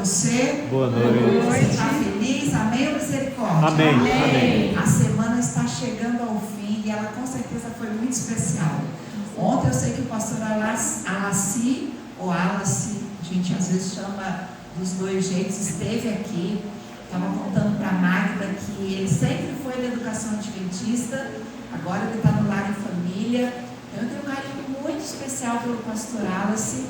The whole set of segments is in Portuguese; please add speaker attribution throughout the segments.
Speaker 1: você?
Speaker 2: Boa noite.
Speaker 1: Você está feliz? Amém ou misericórdia?
Speaker 2: Amém. Amém.
Speaker 1: A semana está chegando ao fim e ela com certeza foi muito especial. Ontem eu sei que o pastor Alassi, ou Alassi, a gente às vezes chama dos dois jeitos, esteve aqui. Estava contando para a Magda que ele sempre foi da educação adventista, agora ele está no Lar e Família. Eu tenho um carinho muito especial pelo pastor Alassi.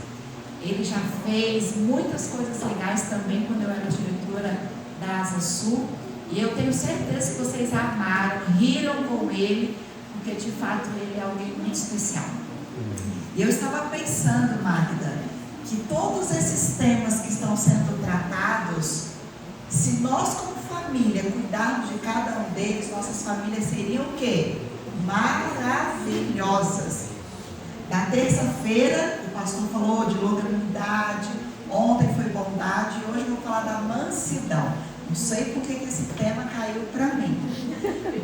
Speaker 1: Ele já fez muitas coisas legais também quando eu era diretora da Asa Sul. E eu tenho certeza que vocês amaram, riram com ele, porque de fato ele é alguém muito especial. E eu estava pensando, Magda, que todos esses temas que estão sendo tratados, se nós como família cuidarmos de cada um deles, nossas famílias seriam o quê? Maravilhosas. Na terça-feira, o pastor falou de longanimidade, ontem foi bondade, e hoje eu vou falar da mansidão. Não sei por que esse tema caiu para mim,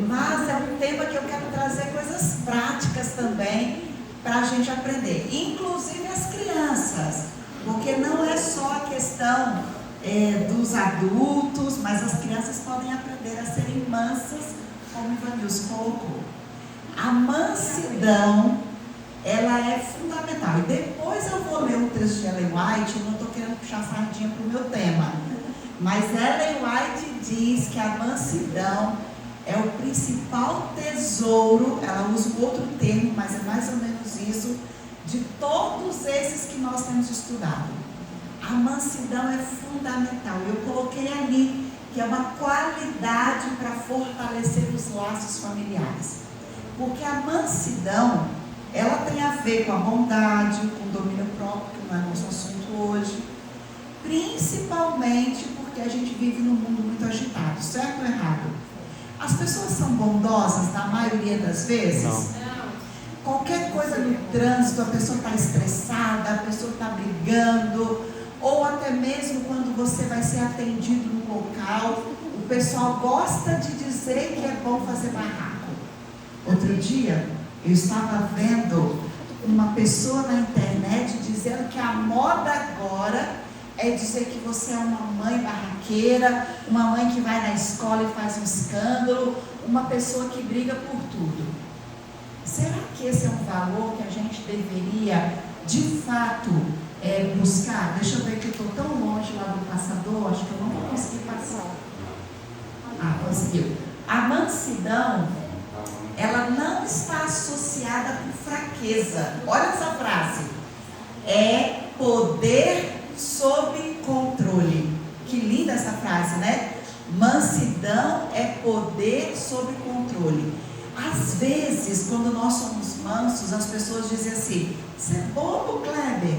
Speaker 1: mas é um tema que eu quero trazer coisas práticas também para a gente aprender, inclusive as crianças, porque não é só a questão dos adultos, mas as crianças podem aprender a serem mansas, como o Ivanilson colocou. A mansidão, ela é fundamental. E depois eu vou ler um texto de Ellen White. Eu não estou querendo puxar sardinha para o meu tema, mas Ellen White diz que a mansidão é o principal tesouro. Ela usa um outro termo, mas é mais ou menos isso, de todos esses que nós temos estudado. A mansidão é fundamental. Eu coloquei ali que é uma qualidade para fortalecer os laços familiares, porque a mansidão, ela tem a ver com a bondade, com o domínio próprio, que não é nosso assunto hoje, principalmente porque a gente vive num mundo muito agitado, certo ou errado? As pessoas são bondosas na maioria das vezes?
Speaker 2: Não.
Speaker 1: Qualquer coisa no trânsito, a pessoa está estressada, a pessoa está brigando, ou até mesmo quando você vai ser atendido no local, o pessoal gosta de dizer que é bom fazer barraco. Outro dia, eu estava vendo uma pessoa na internet dizendo que a moda agora é dizer que você é uma mãe barraqueira, uma mãe que vai na escola e faz um escândalo, uma pessoa que briga por tudo. Será que esse é um valor que a gente deveria, de fato, buscar? Deixa eu ver que eu estou tão longe lá do passador, acho que eu não vou conseguir passar. Ah, conseguiu. A mansidão, ela não está associada com fraqueza. Olha essa frase. É poder sob controle. Que linda essa frase, né? Mansidão é poder sob controle. Às vezes, quando nós somos mansos, as pessoas dizem assim: você é bobo, Kleber?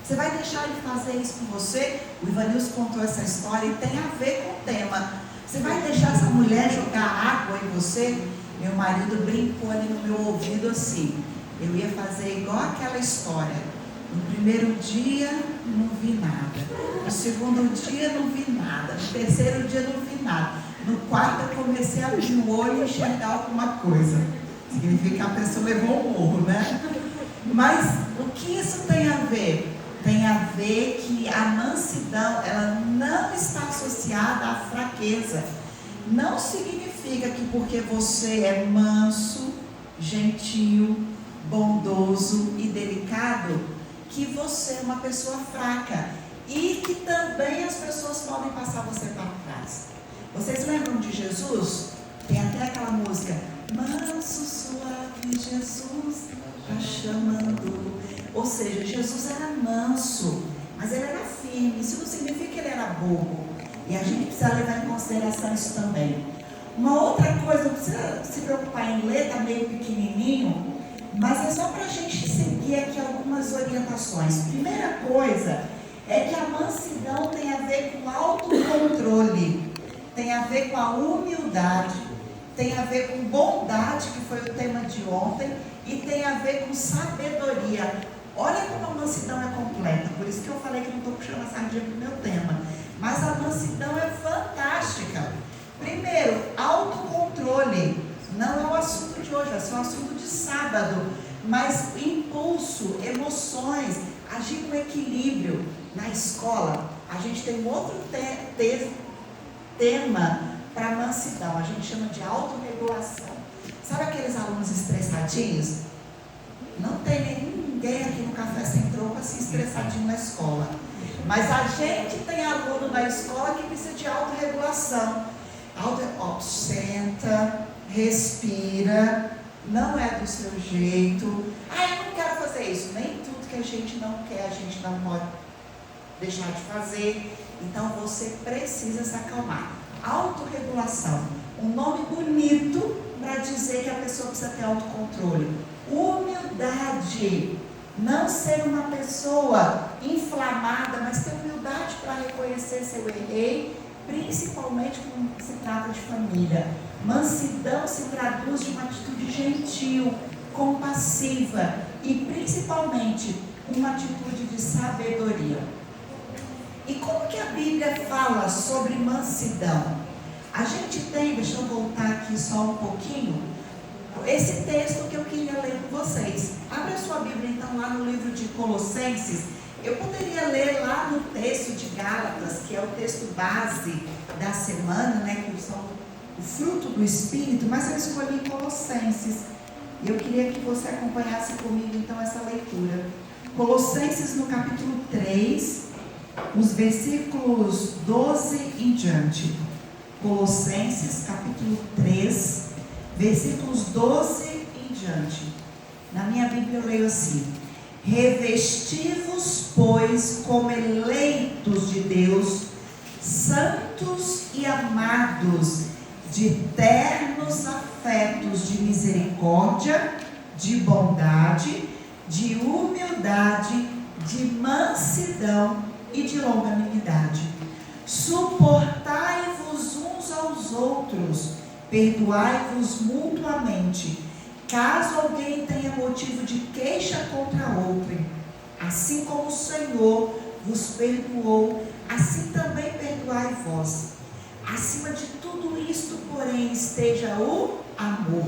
Speaker 1: Você vai deixar ele fazer isso com você? O Ivanilson contou essa história e tem a ver com o tema. Você vai deixar essa mulher jogar água em você? Meu marido brincou ali no meu ouvido assim: eu ia fazer igual aquela história. No primeiro dia não vi nada, no segundo dia não vi nada, no terceiro dia não vi nada, no quarto eu comecei a abrir o olho e enxergar alguma coisa. Significa que a pessoa levou um morro, né? Mas o que isso tem a ver? Tem a ver que a mansidão, ela não está associada à fraqueza. Não significa que porque você é manso, gentil, bondoso e delicado, que você é uma pessoa fraca. E que também as pessoas podem passar você para trás. Vocês lembram de Jesus? Tem até aquela música: manso, suave, Jesus está chamando. Ou seja, Jesus era manso, mas ele era firme. Isso não significa que ele era bobo. E a gente precisa levar em consideração isso também. Uma outra coisa, não precisa se preocupar em ler, está meio pequenininho, mas é só para a gente seguir aqui algumas orientações. Primeira coisa é que a mansidão tem a ver com autocontrole, tem a ver com a humildade, tem a ver com bondade, que foi o tema de ontem, e tem a ver com sabedoria. Olha como a mansidão é completa, por isso que eu falei que não estou puxando a sardinha para o meu tema. Mas a mansidão é fantástica. Primeiro, autocontrole. Não é o assunto de hoje, é só o assunto de sábado. Mas impulso, emoções, agir com equilíbrio. Na escola, a gente tem um outro tema para mansidão, a gente chama de autorregulação. Sabe aqueles alunos estressadinhos? Não tem ninguém aqui no Café Sem Troco assim estressadinho na escola. Mas a gente tem aluno na escola que precisa de autorregulação. Senta, respira, não é do seu jeito. Eu não quero fazer isso. Nem tudo que a gente não quer, a gente não pode deixar de fazer. Então você precisa se acalmar. Autorregulação, um nome bonito para dizer que a pessoa precisa ter autocontrole. Humildade, não ser uma pessoa inflamada, mas ter humildade para reconhecer se eu errei, principalmente quando se trata de família. Mansidão se traduz de uma atitude gentil, compassiva e principalmente uma atitude de sabedoria. E como que a Bíblia fala sobre mansidão? A gente tem, deixa eu voltar aqui só um pouquinho, esse texto que eu queria ler com vocês. Abre a sua Bíblia então lá no livro de Colossenses. Eu poderia ler lá no texto de Gálatas, que é o texto base da semana, né, que são o fruto do Espírito, mas eu escolhi Colossenses. E eu queria que você acompanhasse comigo então essa leitura. Colossenses no capítulo 3, os versículos 12 em diante. Colossenses capítulo 3, versículos 12 em diante. Na minha Bíblia eu leio assim: revesti-vos, pois, como eleitos de Deus, santos e amados, de ternos afetos de misericórdia, de bondade, de humildade, de mansidão e de longanimidade. Suportai-vos uns aos outros, perdoai-vos mutuamente, caso alguém tenha motivo de queixa contra outro. Assim como o Senhor vos perdoou, assim também perdoai vós. Acima de tudo isto, porém, esteja o amor,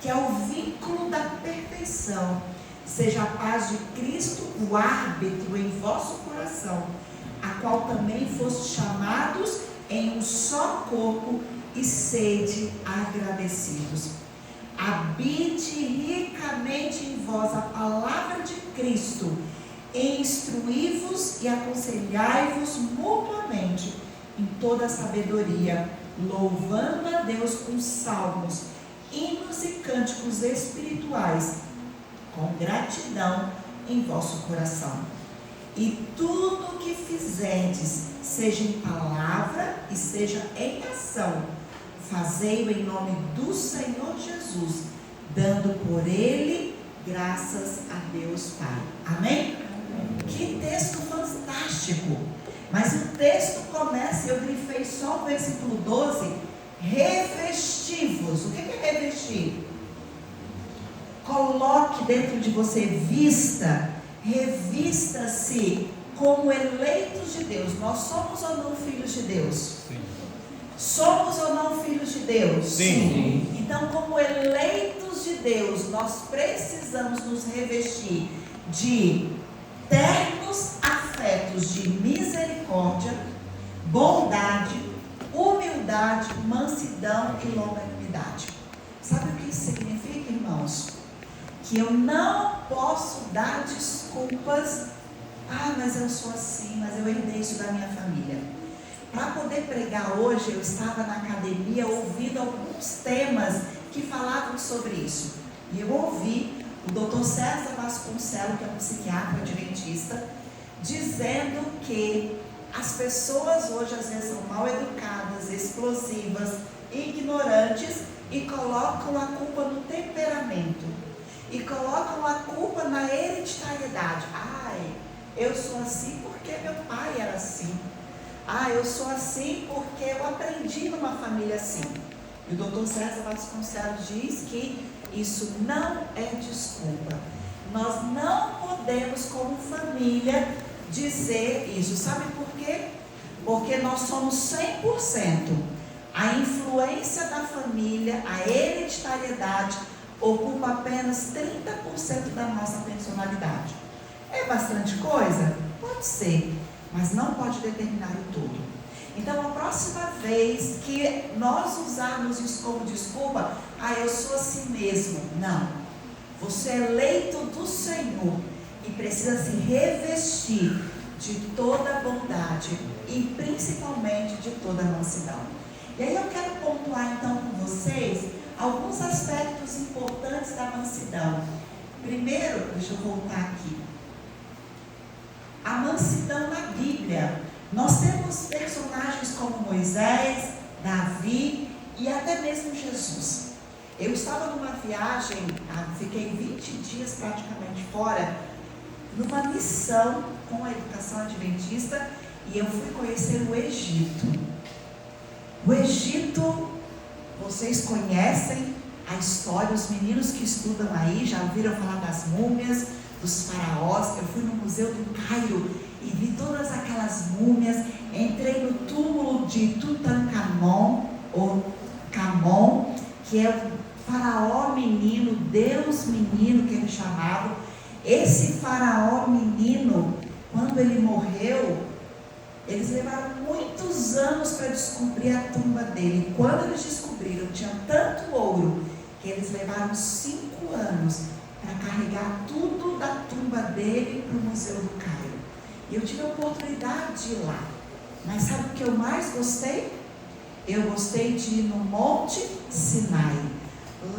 Speaker 1: que é o vínculo da perfeição. Seja a paz de Cristo o árbitro em vosso coração, a qual também fostes chamados em um só corpo, e sede agradecidos. Habite ricamente em vós a palavra de Cristo, e instruí-vos e aconselhai-vos mutuamente em toda a sabedoria, louvando a Deus com salmos, hinos e cânticos espirituais, com gratidão em vosso coração. E tudo o que fizerdes, seja em palavra e seja em ação, fazei-o em nome do Senhor Jesus, dando por Ele graças a Deus Pai. Amém? Que texto fantástico! Mas o texto começa, eu grifei só o versículo 12, revesti-vos. O que é revestir? Coloque dentro de você, revista-se como eleitos de Deus. Nós somos ou não filhos de Deus?
Speaker 2: Sim.
Speaker 1: Somos ou não filhos de Deus?
Speaker 2: Sim.
Speaker 1: Então, como eleitos de Deus, nós precisamos nos revestir de ternos afetos de misericórdia, bondade, humildade, mansidão e longanimidade. Sabe o que isso significa, irmãos? Que eu não posso dar desculpas. Mas eu sou assim, mas eu herdei isso da minha família. Para poder pregar hoje, eu estava na academia ouvindo alguns temas que falavam sobre isso. E eu ouvi o Dr. César Vasconcelos, que é um psiquiatra adventista, dizendo que as pessoas hoje às vezes são mal educadas, explosivas, ignorantes e colocam a culpa no temperamento. E colocam a culpa na hereditariedade. Eu sou assim porque meu pai era assim. Eu sou assim porque eu aprendi numa família assim. E o Dr. César Vasconcelos diz que isso não é desculpa. Nós não podemos, como família, dizer isso. Sabe por quê? Porque nós somos 100%. A influência da família, a hereditariedade, ocupa apenas 30% da nossa personalidade. É bastante coisa? Pode ser. mas não pode determinar o todo. Então, a próxima vez que nós usarmos isso como desculpa, eu sou assim mesmo. Não. Você é eleito do Senhor e precisa se revestir de toda a bondade e principalmente de toda a mansidão. E aí eu quero pontuar então com vocês alguns aspectos importantes da mansidão. Primeiro, deixa eu voltar aqui. A mansidão na Bíblia. Nós temos personagens como Moisés, Davi e até mesmo Jesus. Eu estava numa viagem, fiquei 20 dias praticamente fora, numa missão com a educação adventista, e eu fui conhecer o Egito. O Egito, vocês conhecem a história, os meninos que estudam aí já ouviram falar das múmias, dos faraós. Eu fui no Museu do Cairo e vi todas aquelas múmias. Entrei no túmulo de Tutankhamon, ou Camon, que é o faraó menino, Deus menino que eles chamavam. Esse faraó menino, quando ele morreu, eles levaram muitos anos para descobrir a tumba dele. Quando eles descobriram, tinha tanto ouro, que eles levaram 5 anos para carregar tudo da tumba dele para o Museu do Cairo. E eu tive a oportunidade de ir lá. Mas sabe o que eu mais gostei? Eu gostei de ir no Monte Sinai,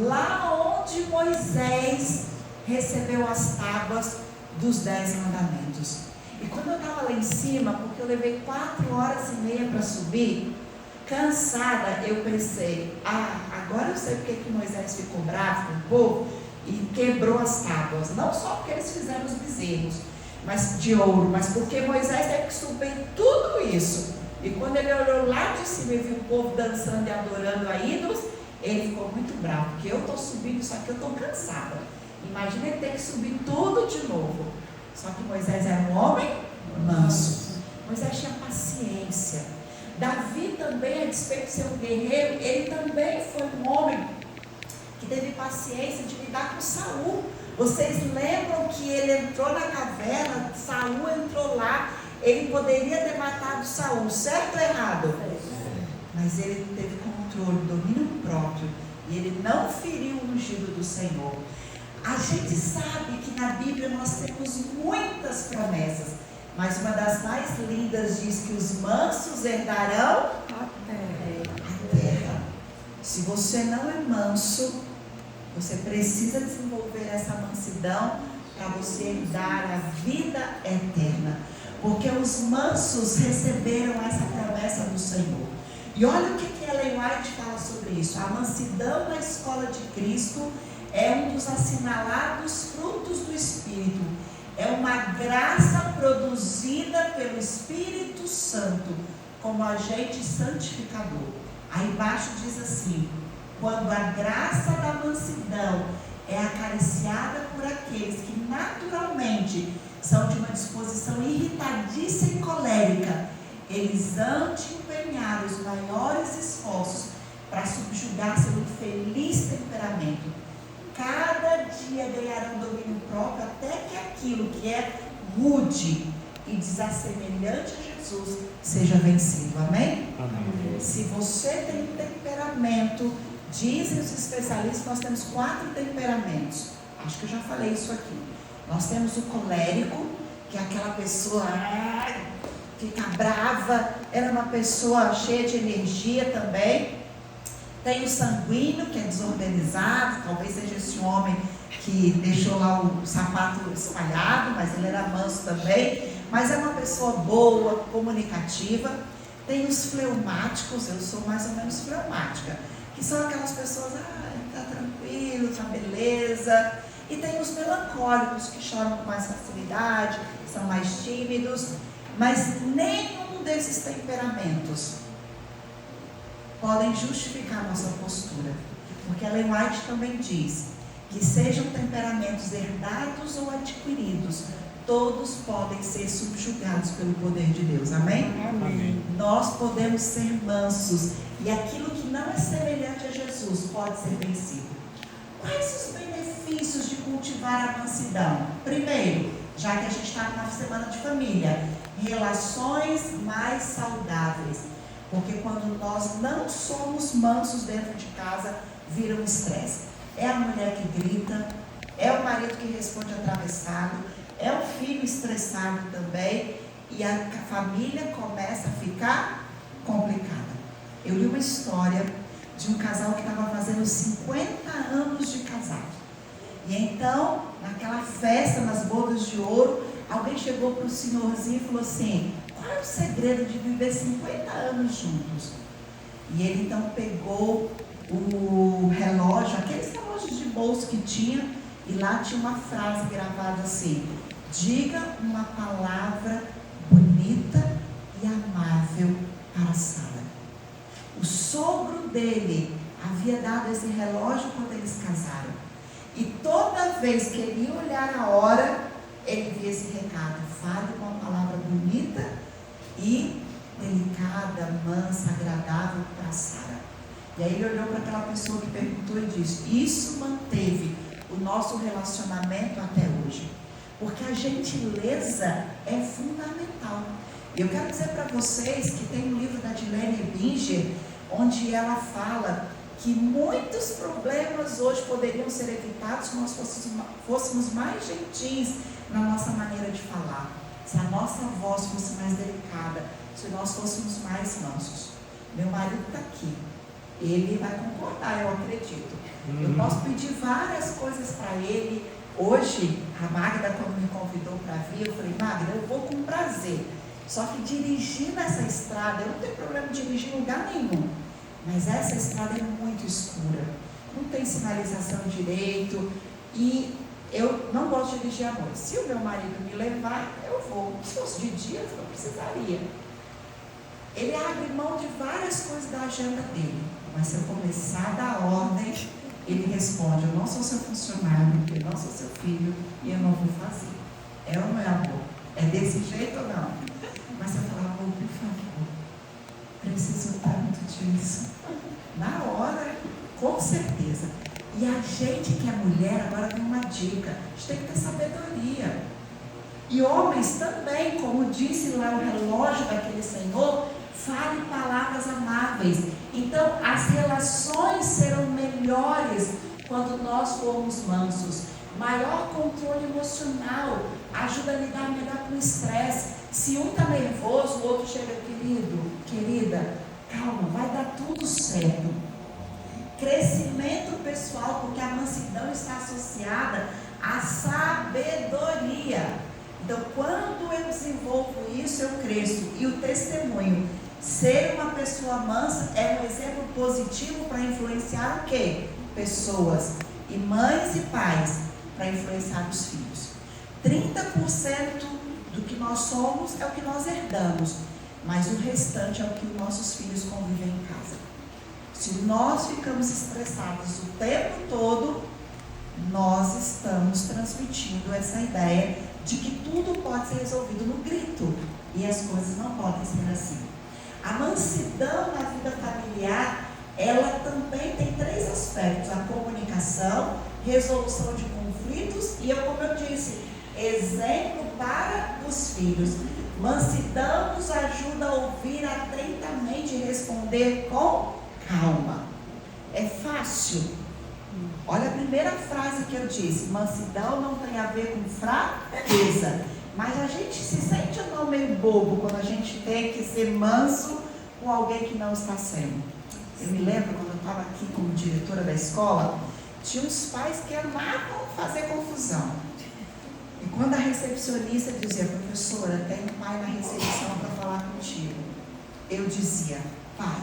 Speaker 1: lá onde Moisés recebeu as tábuas dos 10 mandamentos. E quando eu estava lá em cima, porque eu levei 4 horas e meia para subir, cansada, eu pensei, agora eu sei porque que Moisés ficou bravo com o povo e quebrou as tábuas. Não só porque eles fizeram os bezerros de ouro, mas porque Moisés teve que subir tudo isso. E quando ele olhou lá de cima e viu o povo dançando e adorando a ídolos, ele ficou muito bravo, porque eu estou subindo, só que eu estou cansada. Imagina ele ter que subir tudo de novo. Só que Moisés era um homem manso. Moisés tinha paciência. Davi também, a despeito de ser um guerreiro, ele também foi um homem que teve paciência de lidar com Saul. Vocês lembram que ele entrou na caverna, Saul entrou lá, ele poderia ter matado Saul, certo ou errado? Mas ele teve controle, domínio próprio, e ele não feriu o ungido do Senhor. A gente sabe que na Bíblia nós temos muitas promessas, mas uma das mais lindas diz que os mansos herdarão a terra. Se você não é manso, você precisa desenvolver essa mansidão para você herdar a vida eterna. Porque os mansos receberam essa promessa do Senhor. E olha o que Ellen White fala sobre isso. A mansidão na escola de Cristo é um dos assinalados frutos do Espírito. É uma graça produzida pelo Espírito Santo como agente santificador. Aí embaixo diz assim: quando a graça da mansidão é acariciada por aqueles que naturalmente são de uma disposição irritadiça e colérica, eles hão de empenhar os maiores esforços para subjugar seu infeliz temperamento. Cada dia ganharão domínio próprio até que aquilo que é rude e desassemelhante a Jesus seja vencido. Amém?
Speaker 2: Amém.
Speaker 1: Se você tem um temperamento, dizem os especialistas, nós temos 4 temperamentos. Acho que eu já falei isso aqui. Nós temos o colérico, que é aquela pessoa fica brava, ela é uma pessoa cheia de energia também. Tem o sanguíneo, que é desorganizado, talvez seja esse homem que deixou lá o sapato espalhado, mas ele era manso também. Mas é uma pessoa boa, comunicativa. Tem os fleumáticos, eu sou mais ou menos fleumática, que são aquelas pessoas, tá tranquilo, tá beleza. E tem os melancólicos, que choram com mais facilidade, são mais tímidos. Mas nenhum desses temperamentos podem justificar a nossa postura. Porque Ellen White também diz que sejam temperamentos herdados ou adquiridos, todos podem ser subjugados pelo poder de Deus. Amém?
Speaker 2: Amém.
Speaker 1: Nós podemos ser mansos e aquilo que não é semelhante a Jesus pode ser vencido. Quais os benefícios de cultivar a mansidão? Primeiro, já que a gente está na semana de família, relações mais saudáveis. Porque quando nós não somos mansos dentro de casa, vira um estresse. É a mulher que grita, é o marido que responde atravessado, é o filho estressado também, e a família começa a ficar complicada. Eu li uma história de um casal que estava fazendo 50 anos de casado. E então, naquela festa, nas bodas de ouro, alguém chegou para o senhorzinho e falou assim: qual é o segredo de viver 50 anos juntos? E ele então pegou o relógio, aqueles relógios de bolso que tinha, e lá tinha uma frase gravada assim: diga uma palavra bonita e amável para Sara. O sogro dele havia dado esse relógio quando eles casaram. E toda vez que ele ia olhar a hora, ele via esse recado: fale uma palavra bonita e delicada, mansa, agradável para Sara. E aí ele olhou para aquela pessoa que perguntou e disse: isso manteve o nosso relacionamento até hoje. Porque a gentileza é fundamental. Eu quero dizer para vocês que tem um livro da Dilene Binger, onde ela fala que muitos problemas hoje poderiam ser evitados se nós fôssemos mais gentis na nossa maneira de falar, se a nossa voz fosse mais delicada, se nós fôssemos mais mansos. Meu marido está aqui, ele vai concordar, eu acredito. Eu posso pedir várias coisas para ele. Hoje, a Magda, quando me convidou para vir, eu falei: Magda, eu vou com prazer. Só que dirigir nessa estrada, eu não tenho problema de dirigir em lugar nenhum. Mas essa estrada é muito escura. Não tem sinalização direito. E eu não gosto de dirigir à noite. Se o meu marido me levar, eu vou. Se fosse de dia, eu não precisaria. Ele abre mão de várias coisas da agenda dele. Mas se eu começar a dar ordem, ele responde: eu não sou seu funcionário, eu não sou seu filho e eu não vou fazer. É ou não é, amor? É desse jeito ou não? Mas eu falo: amor, por favor, preciso tanto disso. Na hora, com certeza. E a gente que é mulher, agora tem uma dica: a gente tem que ter sabedoria. E homens também, como disse lá o relógio daquele senhor, fale palavras amáveis. Então, as relações serão melhores quando nós formos mansos. Maior controle emocional ajuda a lidar melhor com o estresse. Se um está nervoso, o outro chega: querido, querida, calma, vai dar tudo certo. Crescimento pessoal, porque a mansidão está associada à sabedoria. Então, quando eu desenvolvo isso, eu cresço. E o testemunho, ser uma pessoa mansa, é um exemplo positivo para influenciar o quê? Pessoas. E mães e pais, para influenciar os filhos. 30% do que nós somos é o que nós herdamos, mas o restante é o que os nossos filhos convivem em casa. Se nós ficamos estressados o tempo todo, nós estamos transmitindo essa ideia de que tudo pode ser resolvido no grito, e as coisas não podem ser assim. A mansidão na vida familiar, ela também tem 3 aspectos: a comunicação, resolução de conflitos e, como eu disse, exemplo para os filhos. Mansidão nos ajuda a ouvir atentamente e responder com calma. É fácil? Olha a primeira frase que eu disse: mansidão não tem a ver com fraqueza. Mas a gente se sente ou não meio bobo quando a gente tem que ser manso com alguém que não está sendo? Eu me lembro quando eu estava aqui como diretora da escola, tinha uns pais que amavam fazer confusão. E quando a recepcionista dizia: professora, tem um pai na recepção para falar contigo, eu dizia: pai,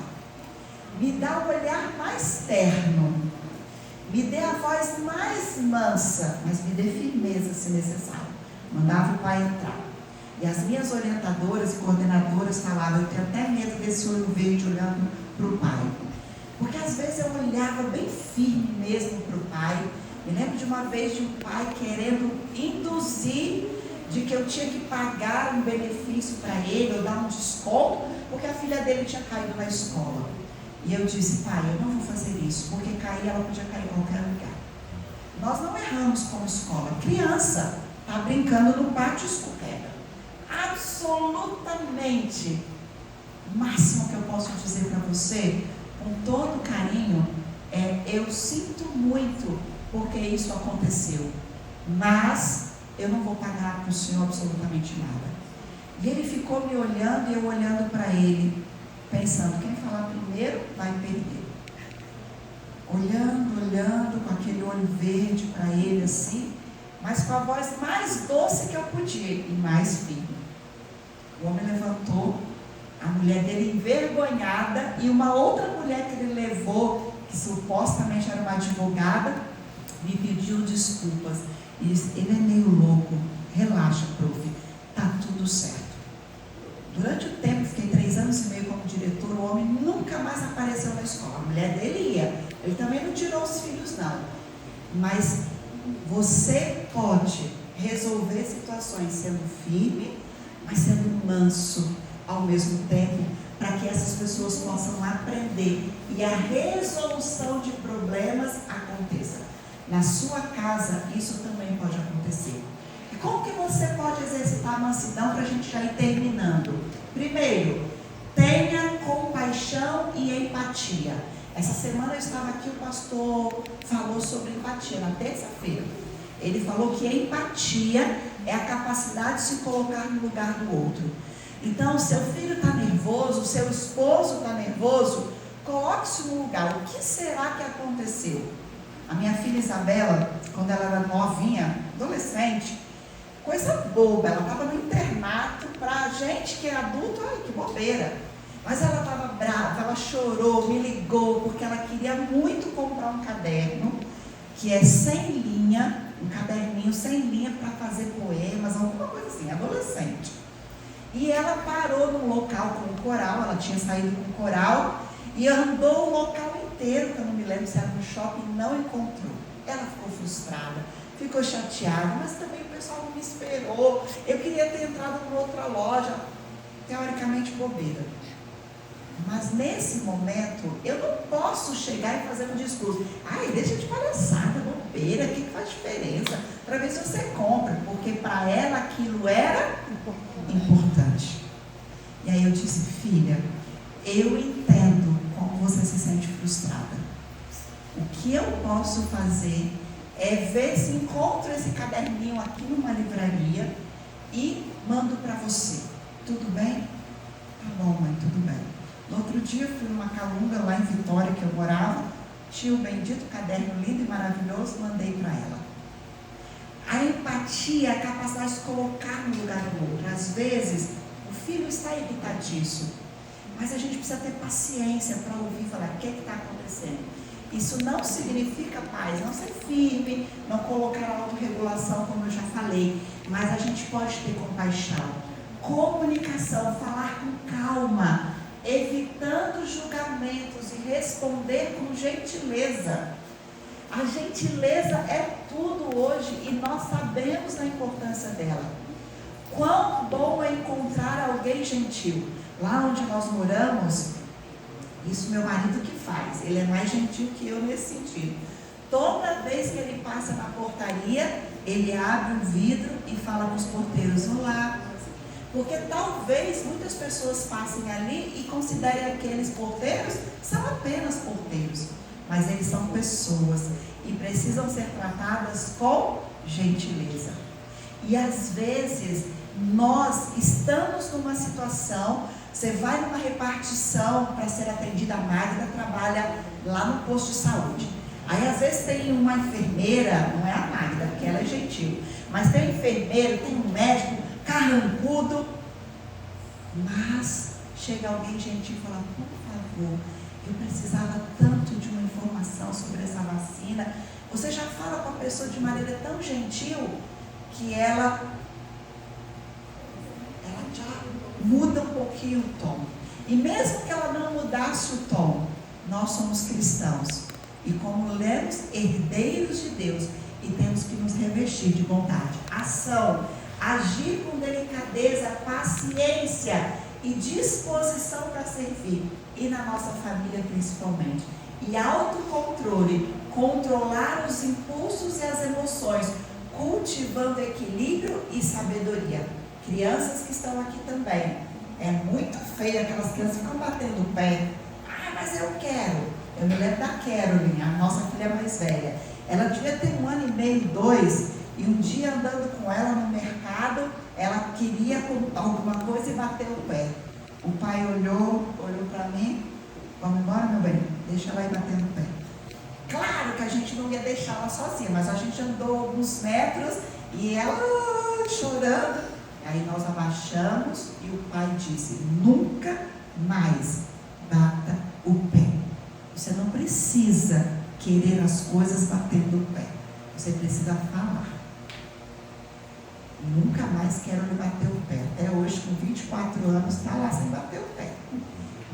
Speaker 1: me dá um olhar mais terno, me dê a voz mais mansa, mas me dê firmeza se necessário. Mandava o pai entrar. E as minhas orientadoras e coordenadoras falavam: eu tenho até medo desse olho verde olhando para o pai. Porque às vezes eu olhava bem firme mesmo para o pai. Me lembro de uma vez de um pai querendo induzir de que eu tinha que pagar um benefício para ele, ou dar um desconto, porque a filha dele tinha caído na escola. E eu disse: pai, eu não vou fazer isso, porque cair, ela podia cair em qualquer lugar. Nós não erramos como escola. Criança está brincando no pátio, escorrega. Absolutamente absolutamente, o máximo que eu posso dizer para você, com todo carinho, eu sinto muito porque isso aconteceu, mas eu não vou pagar para o Senhor absolutamente nada. E ele ficou me olhando e eu olhando para ele, pensando, quem falar primeiro vai perder. Olhando com aquele olho verde para ele assim, mas com a voz mais doce que eu podia e mais firme. O homem levantou, a mulher dele envergonhada e uma outra mulher que ele levou, que supostamente era uma advogada, me pediu desculpas. E disse, ele é meio louco, relaxa, prof, tá tudo certo. Durante o tempo, fiquei 3 anos e meio como diretor, o homem nunca mais apareceu na escola. A mulher dele ia, ele também não tirou os filhos não. Mas você pode resolver situações sendo firme, mas sendo manso ao mesmo tempo, para que essas pessoas possam aprender e a resolução de problemas aconteça. Na sua casa, isso também pode acontecer. E como que você pode exercitar a mansidão para a gente já ir terminando? Primeiro, tenha compaixão e empatia. Essa semana eu estava aqui, o pastor falou sobre empatia, na terça-feira. Ele falou que a empatia é a capacidade de se colocar no lugar do outro. Então, seu filho está nervoso, seu esposo está nervoso, coloque-se no lugar. O que será que aconteceu? A minha filha Isabela, quando ela era novinha, adolescente, coisa boba, ela estava no internato, para a gente que é adulto, ai que bobeira. Mas ela estava brava, ela chorou, me ligou, porque ela queria muito comprar um caderno, que é sem linha, um caderninho sem linha para fazer poemas, alguma coisa assim, adolescente. E ela parou num local com o coral, ela tinha saído com o coral, e andou o local inteiro, que eu não me lembro se era no shopping, não encontrou. Ela ficou frustrada, ficou chateada, mas também o pessoal não me esperou, eu queria ter entrado numa outra loja, teoricamente bobeira. Mas nesse momento, eu não posso chegar e fazer um discurso, ai, deixa de palhaçada, bobeira, o que faz diferença? Para ver se você compra, porque para ela aquilo era importante. E aí eu disse, filha, eu entendo como você se sente frustrada. O que eu posso fazer é ver se encontro esse caderninho aqui numa livraria e mando para você. Tudo bem? Tá bom, mãe, tudo bem. No outro dia fui numa calunga lá em Vitória, que eu morava, tinha o bendito caderno lindo e maravilhoso, mandei para ela. A empatia é a capacidade de se colocar no lugar do outro. Às vezes, o filho está irritadíssimo, mas a gente precisa ter paciência para ouvir e falar, o que está acontecendo? Isso não significa, paz, não ser firme, não colocar a autorregulação, como eu já falei, mas a gente pode ter compaixão, comunicação, falar com calma, evitando julgamentos e responder com gentileza. A gentileza é tudo hoje e nós sabemos da importância dela. Quão bom é encontrar alguém gentil. Lá onde nós moramos, isso meu marido que faz, ele é mais gentil que eu nesse sentido. Toda vez que ele passa na portaria, ele abre um vidro e fala com os porteiros, olá. Porque talvez muitas pessoas passem ali e considerem aqueles porteiros são apenas porteiros, mas eles são pessoas e precisam ser tratadas com gentileza. E às vezes nós estamos numa situação, você vai numa repartição para ser atendida, a Magda trabalha lá no posto de saúde. Aí às vezes tem uma enfermeira, não é a Magda, porque ela é gentil, mas tem um enfermeiro, tem um médico carrancudo, mas chega alguém gentil e fala, por favor, eu precisava tanto de uma informação sobre essa vacina. Você já fala com a pessoa de maneira tão gentil que ela já muda um pouquinho o tom. E mesmo que ela não mudasse o tom, nós somos cristãos e como lemos, herdeiros de Deus, e temos que nos revestir de bondade, ação, agir com delicadeza, paciência e disposição para servir, e na nossa família principalmente, e autocontrole, controlar os impulsos e as emoções, cultivando equilíbrio e sabedoria. Crianças que estão aqui também. É muito feio, aquelas crianças ficam batendo o pé. Ah, mas eu quero. Eu me lembro da Caroline, a nossa filha mais velha. Ela devia ter 1 ano e meio, 2, e um dia andando com ela no mercado, ela queria comprar alguma coisa e bateu o pé. O pai olhou para mim, vamos embora, meu bem, deixa ela ir batendo o pé. Claro que a gente não ia deixar ela sozinha, mas a gente andou alguns metros e ela chorando. Aí nós abaixamos e o pai disse: nunca mais bata o pé. Você não precisa querer as coisas batendo o pé. Você precisa falar. Nunca mais quero lhe bater o pé. Até hoje, com 24 anos, está lá sem bater o pé.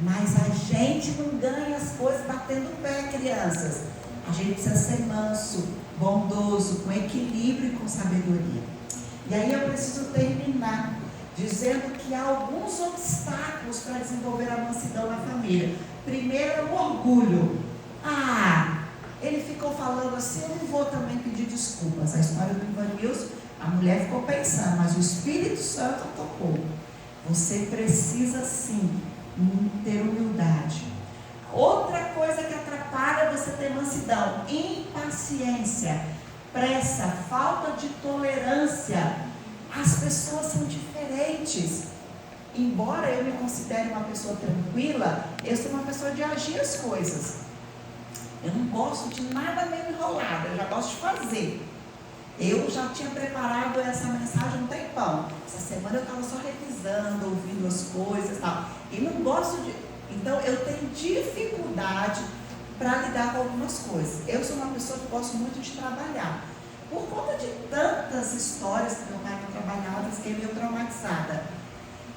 Speaker 1: Mas a gente não ganha as coisas batendo o pé, crianças. A gente precisa ser manso, bondoso, com equilíbrio e com sabedoria. E aí eu preciso terminar dizendo que há alguns obstáculos para desenvolver a mansidão na família. Primeiro é o orgulho. Ele ficou falando assim, eu não vou também pedir desculpas. A história do Ivanilson, a mulher ficou pensando, mas o Espírito Santo tocou. Você precisa sim ter humildade. Outra coisa que atrapalha você ter mansidão: impaciência, pressa, falta de tolerância. As pessoas são diferentes. Embora eu me considere uma pessoa tranquila, eu sou uma pessoa de agir as coisas. Eu não gosto de nada meio enrolado, eu já gosto de fazer. Eu já tinha preparado essa mensagem há um tempão. Essa semana eu estava só revisando, ouvindo as coisas e tal. E não gosto de... Então eu tenho dificuldade para lidar com algumas coisas. Eu sou uma pessoa que gosto muito de trabalhar. Por conta de tantas histórias que meu pai não trabalhava, eu fiquei meio traumatizada.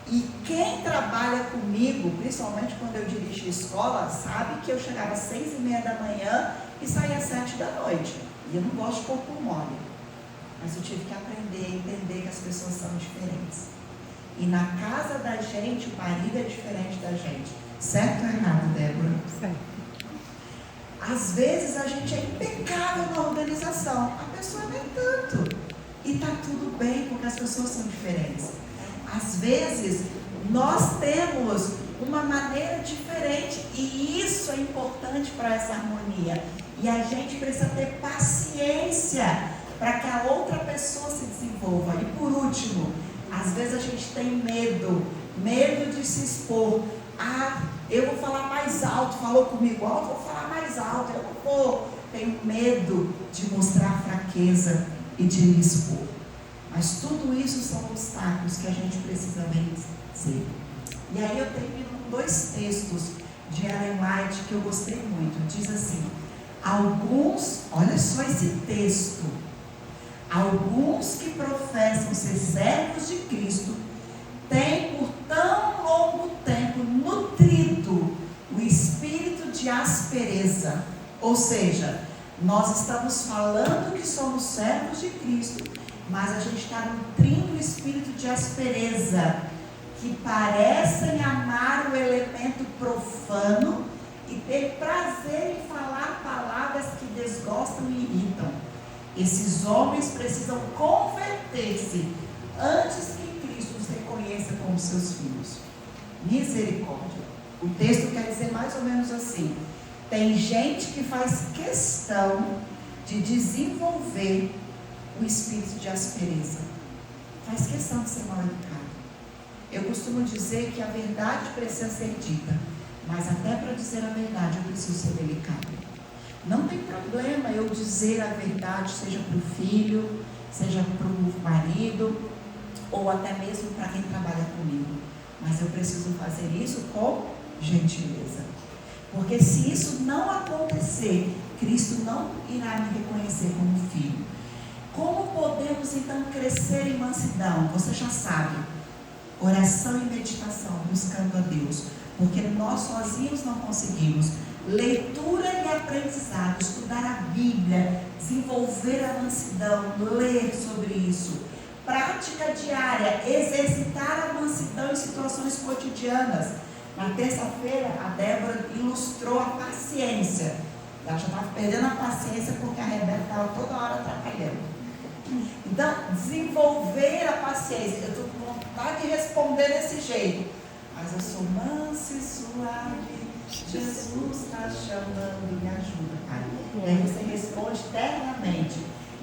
Speaker 1: E quem trabalha comigo, principalmente quando eu dirijo escola, sabe que eu chegava às 6:30 da manhã e saía às 7 da noite. E eu não gosto de corpo mole. Mas eu tive que aprender a entender que as pessoas são diferentes. E na casa da gente, o marido é diferente da gente. Certo ou errado, Débora?
Speaker 2: Certo.
Speaker 1: Às vezes a gente é impecável na organização, a pessoa nem tanto. E está tudo bem, porque as pessoas são diferentes. Às vezes nós temos uma maneira diferente e isso é importante para essa harmonia. E a gente precisa ter paciência para que a outra pessoa se desenvolva. E por último, às vezes a gente tem medo de se expor. Eu vou falar mais alto, falou comigo alto, vou falar mais alto, eu não vou. Tenho medo de mostrar fraqueza e de me expor. Mas tudo isso são obstáculos que a gente precisa vencer. E aí eu termino com 2 textos de Ellen White que eu gostei muito. Diz assim: olha só esse texto. Alguns que professam ser servos de Cristo têm por tão longo tempo nutrido o espírito de aspereza. Ou seja, nós estamos falando que somos servos de Cristo, mas a gente está nutrindo o espírito de aspereza, que parecem amar o elemento profano e ter prazer em falar palavras que desgostam e irritam. Esses homens precisam converter-se antes que Cristo os reconheça como seus filhos. Misericórdia. O texto quer dizer mais ou menos assim: tem gente que faz questão de desenvolver o espírito de aspereza. Faz questão de ser mal educado. Eu costumo dizer que a verdade precisa ser dita, mas até para dizer a verdade eu preciso ser delicado. Não tem problema eu dizer a verdade, seja para o filho, seja para o marido, ou até mesmo para quem trabalha comigo. Mas eu preciso fazer isso com gentileza. Porque se isso não acontecer, Cristo não irá me reconhecer como filho. Como podemos então crescer em mansidão? Você já sabe. Oração e meditação, buscando a Deus. Porque nós sozinhos não conseguimos. Leitura e aprendizado, estudar a Bíblia, desenvolver a mansidão, ler sobre isso. Prática diária, exercitar a mansidão em situações cotidianas. Na terça-feira, a Débora ilustrou a paciência. Ela já estava perdendo a paciência porque a Rebeca estava toda hora atrapalhando. Então, desenvolver a paciência. Eu estou com vontade de responder desse jeito. Mas eu sou mansa e suave, Jesus está chamando, me ajuda, Pai. E aí você responde eternamente.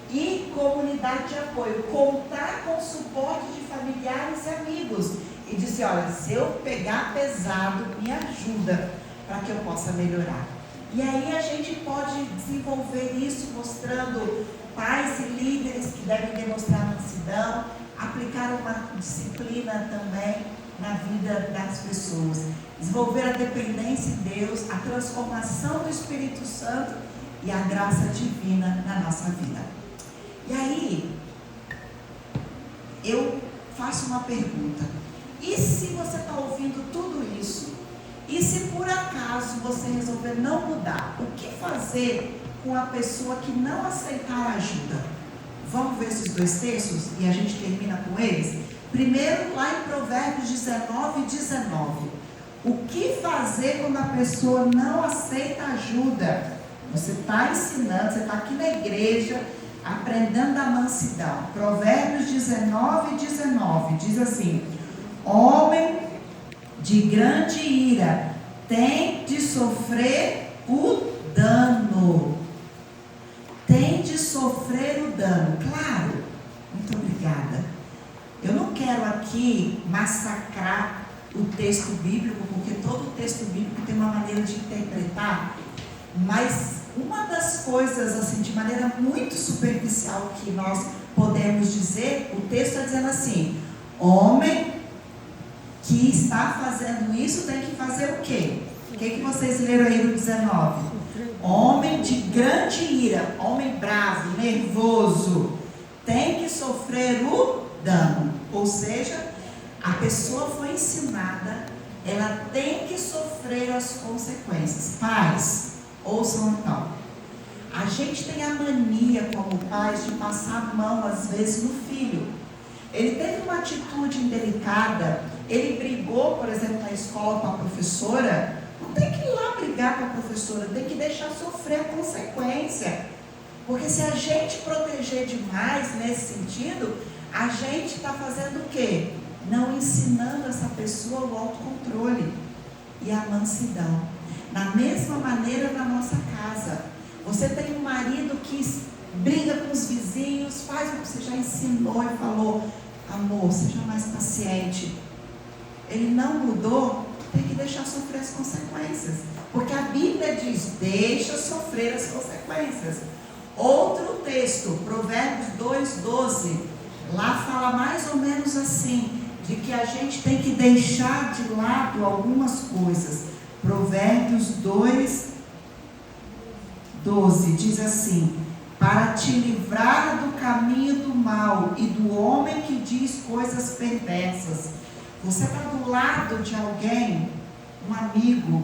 Speaker 1: E comunidade de apoio, contar com o suporte de familiares e amigos. E dizer, olha, se eu pegar pesado, me ajuda para que eu possa melhorar. E aí a gente pode desenvolver isso mostrando pais e líderes que devem demonstrar mansidão, aplicar uma disciplina também na vida das pessoas, desenvolver a dependência em Deus, a transformação do Espírito Santo e a graça divina na nossa vida. E aí, eu faço uma pergunta: e se você está ouvindo tudo isso, e se por acaso você resolver não mudar, o que fazer com a pessoa que não aceitar ajuda? Vamos ver esses dois textos e a gente termina com eles? Primeiro, lá em Provérbios 19:19. O que fazer quando a pessoa não aceita ajuda? Você está ensinando, você está aqui na igreja, aprendendo a mansidão. Provérbios 19:19 diz assim: homem de grande ira tem de sofrer o dano. Tem de sofrer o dano. Claro, muito obrigada. Eu não quero aqui massacrar o texto bíblico, porque todo texto bíblico tem uma maneira de interpretar, mas uma das coisas, assim, de maneira muito superficial que nós podemos dizer, o texto está dizendo assim: homem que está fazendo isso tem que fazer o quê? O que vocês leram aí no 19? Homem de grande ira, homem bravo, nervoso, tem que sofrer o dano. Ou seja, a pessoa foi ensinada, ela tem que sofrer as consequências. Pais, ouçam então. A gente tem a mania como pais de passar a mão às vezes no filho. Ele teve uma atitude indelicada, ele brigou, por exemplo, na escola com a professora. Não tem que ir lá brigar com a professora, tem que deixar sofrer a consequência. Porque se a gente proteger demais nesse sentido, a gente está fazendo o quê? Não ensinando essa pessoa o autocontrole e a mansidão. Da mesma maneira na nossa casa. Você tem um marido que briga com os vizinhos, faz o que você já ensinou e falou: amor, seja mais paciente. Ele não mudou, tem que deixar sofrer as consequências. Porque a Bíblia diz: deixa sofrer as consequências. Outro texto, Provérbios 2:12, lá fala mais ou menos assim, de que a gente tem que deixar de lado algumas coisas. Provérbios 2:12 diz assim: para te livrar do caminho do mal e do homem que diz coisas perversas. Você está do lado de alguém, um amigo,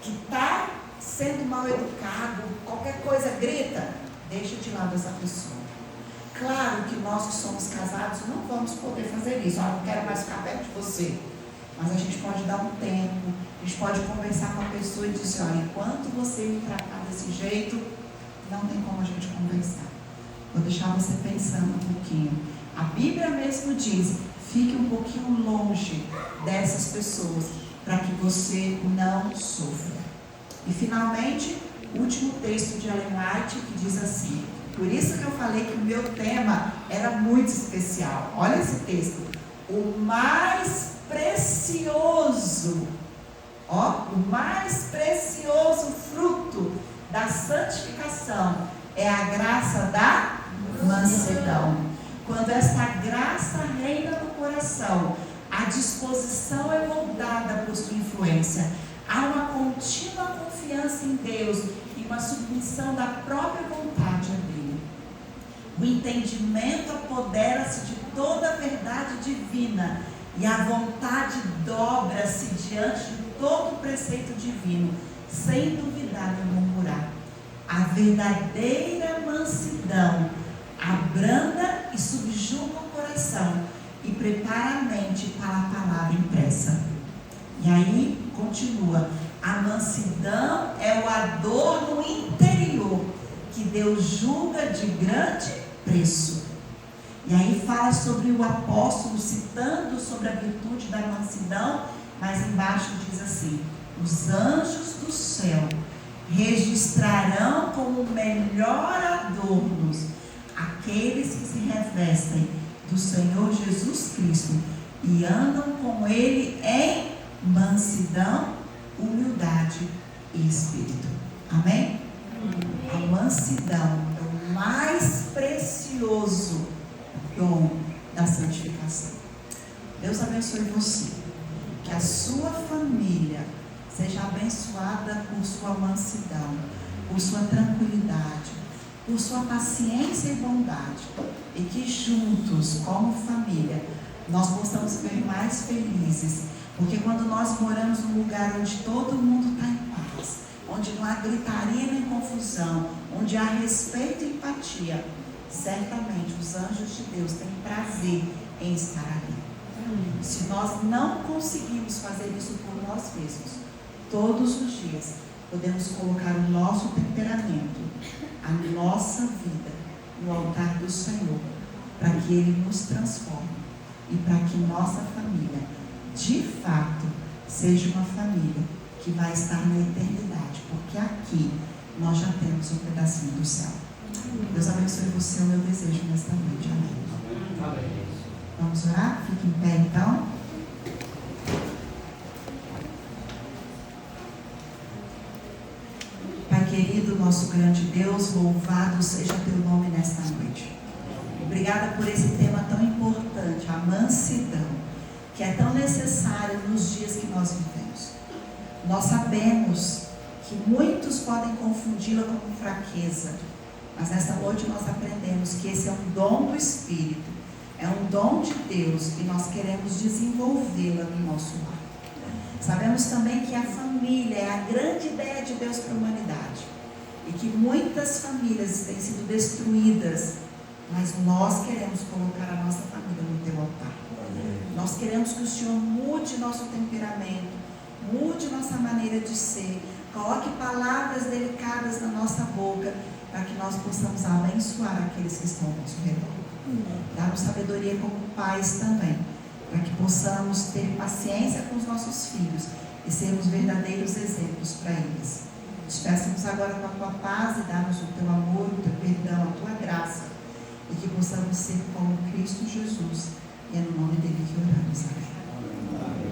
Speaker 1: que está sendo mal educado, qualquer coisa grita, deixa de lado essa pessoa. Claro que nós que somos casados não vamos poder fazer isso. Não quero mais ficar perto de você. Mas a gente pode dar um tempo, a gente pode conversar com a pessoa e dizer: olha, enquanto você me tratar desse jeito, não tem como a gente conversar. Vou deixar você pensando um pouquinho. A Bíblia mesmo diz: fique um pouquinho longe dessas pessoas, para que você não sofra. E finalmente, o último texto de Ellen White, que diz assim: por isso que eu falei que o meu tema era muito especial. Olha esse texto: o mais precioso, o mais precioso fruto da santificação é a graça da mansidão. Quando essa graça reina no coração, a disposição é moldada por sua influência, há uma contínua confiança em Deus e uma submissão da própria vontade a Ele. O entendimento apodera-se de toda a verdade divina e a vontade dobra-se diante de todo o preceito divino, sem duvidar nem murmurar. A verdadeira mansidão abranda e subjuga o coração e prepara a mente para a palavra impressa. E aí continua: a mansidão é o adorno interior que Deus julga de grande preço. E aí fala sobre o apóstolo citando sobre a virtude da mansidão, mas embaixo diz assim: os anjos do céu registrarão como melhor adornos aqueles que se revestem do Senhor Jesus Cristo e andam com Ele em mansidão, humildade e espírito. Amém? A mansidão é o mais precioso dom da santificação. Deus abençoe você. Que a sua família seja abençoada por sua mansidão, por sua tranquilidade, por sua paciência e bondade. E que juntos, como família, nós possamos ser mais felizes. Porque quando nós moramos num lugar onde todo mundo está em paz, onde não há gritaria nem confusão, onde há respeito e empatia, certamente os anjos de Deus têm prazer em estar ali. Se nós não conseguimos fazer isso por nós mesmos, todos os dias podemos colocar o nosso temperamento, a nossa vida no altar do Senhor, para que Ele nos transforme e para que nossa família, de fato, seja uma família que vai estar na eternidade, porque aqui nós já temos um pedacinho do céu. Deus abençoe você, é o meu desejo nesta noite. Amém. Amém. Vamos orar? Fique em pé então. Pai querido, nosso grande Deus, louvado seja teu nome nesta noite. Obrigada por esse tema tão importante, a mansidão, que é tão necessária nos dias que nós vivemos. Nós sabemos que muitos podem confundi-la com fraqueza, mas nesta noite nós aprendemos que esse é um dom do Espírito, é um dom de Deus e nós queremos desenvolvê-la no nosso lar. Sabemos também que a família é a grande ideia de Deus para a humanidade e que muitas famílias têm sido destruídas, mas nós queremos colocar a nossa família no teu altar. Nós queremos que o Senhor mude nosso temperamento, mude nossa maneira de ser, coloque palavras delicadas na nossa boca, para que nós possamos abençoar aqueles que estão ao nosso redor. Dá-nos sabedoria como pais também, para que possamos ter paciência com os nossos filhos e sermos verdadeiros exemplos para eles. Te peçamos agora com a tua paz e dá-nos o teu amor, o teu perdão, a tua graça, e que possamos ser como Cristo Jesus. E é no nome dele que oramos. Amém.